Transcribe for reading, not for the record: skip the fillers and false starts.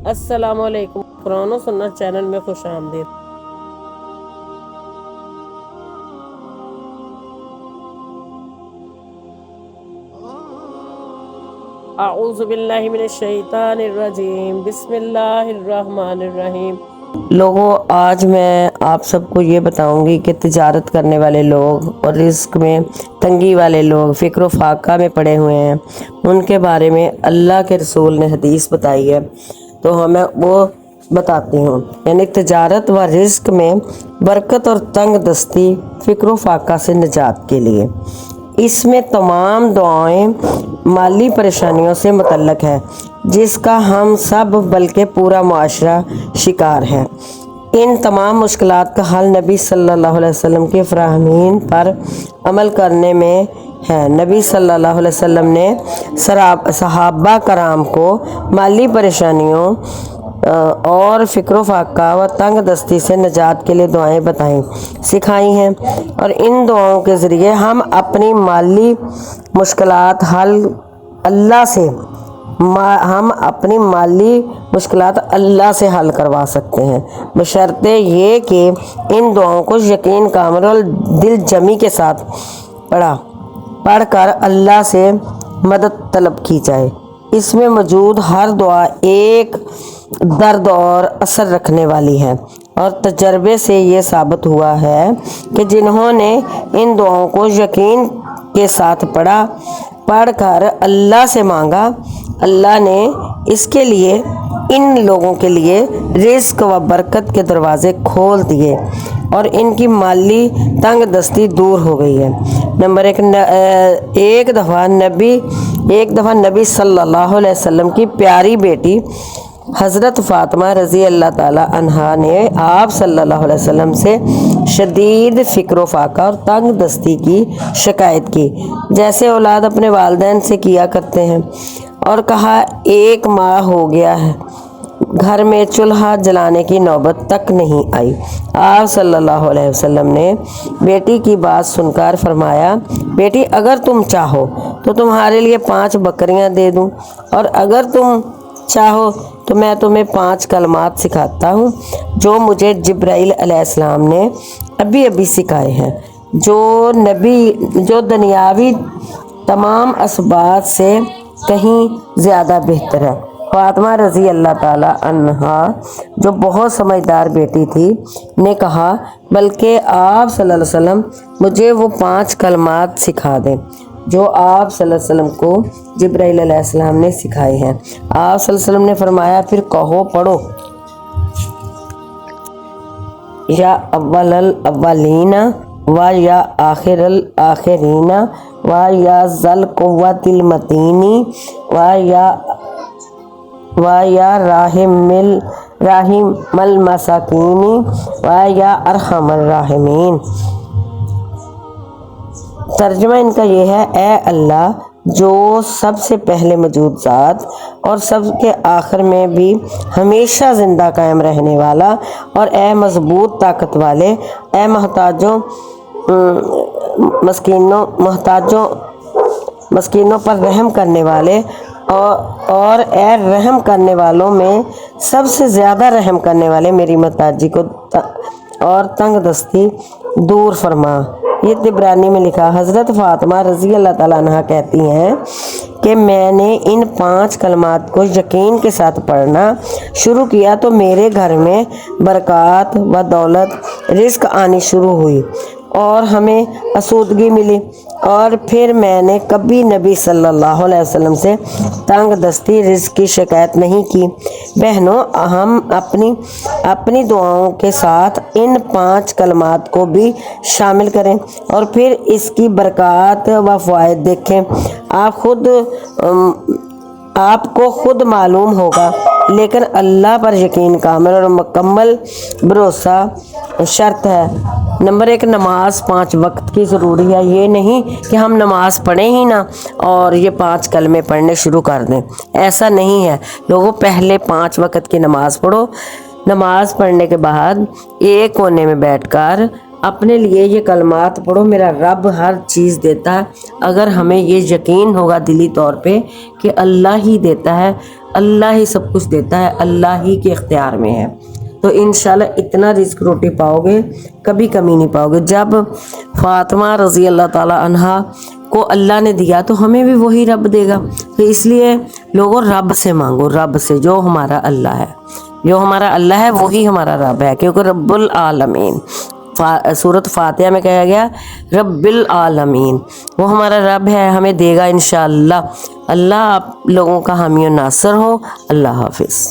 السلام علیکم، قرآن و سنت چینل میں خوش آمدید۔ اعوذ باللہ من الشیطان الرجیم، بسم اللہ الرحمن الرحیم۔ لوگوں، آج میں آپ سب کو یہ بتاؤں گی کہ تجارت کرنے والے لوگ اور رزق میں تنگی والے لوگ فکر و فاقہ میں پڑے ہوئے ہیں، ان کے بارے میں اللہ کے رسول نے حدیث بتائی ہے، تو ہمیں وہ بتاتی ہوں۔ یعنی تجارت و رزق میں برکت اور تنگ دستی فکر و فاقہ سے نجات کے لیے۔ اس میں تمام دعائیں مالی پریشانیوں سے متعلق ہے، جس کا ہم سب بلکہ پورا معاشرہ شکار ہے۔ ان تمام مشکلات کا حل نبی صلی اللہ علیہ وسلم کے فرامین پر عمل کرنے میں ہے۔ نبی صلی اللہ علیہ وسلم نے صحابہ کرام کو مالی پریشانیوں اور فکر و فاقہ و تنگ دستی سے نجات کے لیے دعائیں بتائیں، سکھائی ہیں، اور ان دعاؤں کے ذریعے ہم اپنی مالی مشکلات اللہ سے حل کروا سکتے ہیں، بشرطے یہ کہ ان دعاؤں کو یقین کامل اور دل جمی کے ساتھ پڑھ کر اللہ سے مدد طلب کی جائے۔ اس میں موجود ہر دعا ایک درد اور اثر رکھنے والی ہے، اور تجربے سے یہ ثابت ہوا ہے کہ جنہوں نے ان دعاؤں کو یقین کے ساتھ پڑھ کر اللہ سے مانگا، اللہ نے اس کے لیے ان لوگوں کے لیے رزق و برکت کے دروازے کھول دیے اور ان کی مالی تنگ دستی دور ہو گئی ہے۔ نمبر ایک دفعہ نبی صلی اللہ علیہ وسلم کی پیاری بیٹی حضرت فاطمہ رضی اللہ تعالی عنہا نے آپ صلی اللہ علیہ وسلم سے شدید فکر و فاقہ اور تنگ دستی کی شکایت کی، جیسے اولاد اپنے والدین سے کیا کرتے ہیں، اور کہا 1 ماہ ہو گیا ہے، گھر میں چولہا جلانے کی نوبت تک نہیں آئی۔ آپ صلی اللہ علیہ وسلم نے بیٹی کی بات سن کر فرمایا، بیٹی اگر تم چاہو تو تمہارے لیے 5 بکریاں دے دوں، اور اگر تم چاہو تو میں تمہیں 5 کلمات سکھاتا ہوں جو مجھے جبرائیل علیہ السلام نے ابھی سکھائے ہیں، جو دنیاوی تمام اسباب سے کہیں زیادہ بہتر ہے۔ فاطمہ رضی اللہ تعالی عنہا، جو بہت سمجھدار بیٹی تھی، نے کہا بلکہ آپ صلی اللہ علیہ وسلم مجھے وہ 5 کلمات سکھا دیں جو آپ صلی اللہ علیہ وسلم کو جبرائیل علیہ السلام نے سکھائے ہیں۔ آپ صلی اللہ علیہ وسلم نے فرمایا، پھر کہو، پڑھو، یا اول الاولین و یا آخر الاخرین و یا ذل قوت المتین و یا راحم المساکین و یا ارحم الراحمین۔ ترجمہ ان کا یہ ہے، اے اللہ جو سب سے پہلے موجود ذات اور سب کے آخر میں بھی ہمیشہ زندہ قائم رہنے والا، اور اے مضبوط طاقت والے، اے مسکینوں پر رحم کرنے والے، اور اے رحم کرنے والوں میں سب سے زیادہ رحم کرنے والے، میری محتاجی کو اور تنگ دستی دور فرما۔ یہ طبرانی میں لکھا۔ حضرت فاطمہ رضی اللہ تعالیٰ عنہ کہتی ہیں کہ میں نے ان 5 کلمات کو یقین کے ساتھ پڑھنا شروع کیا تو میرے گھر میں برکات و دولت، رزق آنی شروع ہوئی اور ہمیں آسودگی ملی، اور پھر میں نے کبھی نبی صلی اللہ علیہ وسلم سے تنگ دستی رزق کی شکایت نہیں کی۔ بہنوں، ہم اپنی دعاؤں کے ساتھ ان 5 کلمات کو بھی شامل کریں اور پھر اس کی برکات و فوائد دیکھیں۔ آپ کو خود معلوم ہوگا، لیکن اللہ پر یقین کامل اور مکمل بھروسہ شرط ہے۔ نمبر 1، نماز 5 وقت کی ضروری ہے۔ یہ نہیں کہ ہم نماز پڑھیں ہی نہ اور یہ 5 کلمے پڑھنے شروع کر دیں، ایسا نہیں ہے۔ لوگوں، پہلے 5 وقت کی نماز پڑھو۔ نماز پڑھنے کے بعد ایک کونے میں بیٹھ کر اپنے لیے یہ کلمات پڑھو، میرا رب ہر چیز دیتا ہے۔ اگر ہمیں یہ یقین ہوگا دلی طور پہ کہ اللہ ہی دیتا ہے، اللہ ہی سب کچھ دیتا ہے، اللہ ہی کے اختیار میں ہے۔ تو انشاءاللہ اتنا رزق روٹی پاؤ گے، کبھی کمی نہیں پاؤ گے۔ جب فاطمہ رضی اللہ تعالی عنہا کو اللہ نے دیا تو ہمیں بھی وہی رب دے گا۔ تو اس لیے لوگوں رب سے مانگو، رب سے، جو ہمارا اللہ ہے، جو ہمارا اللہ ہے وہی ہمارا رب ہے، کیونکہ رب العالمین سورۃ فاتحہ میں کہا گیا رب العالمین، وہ ہمارا رب ہے، ہمیں دے گا انشاءاللہ۔ اللہ آپ لوگوں کا حامی و ناصر ہو۔ اللہ حافظ۔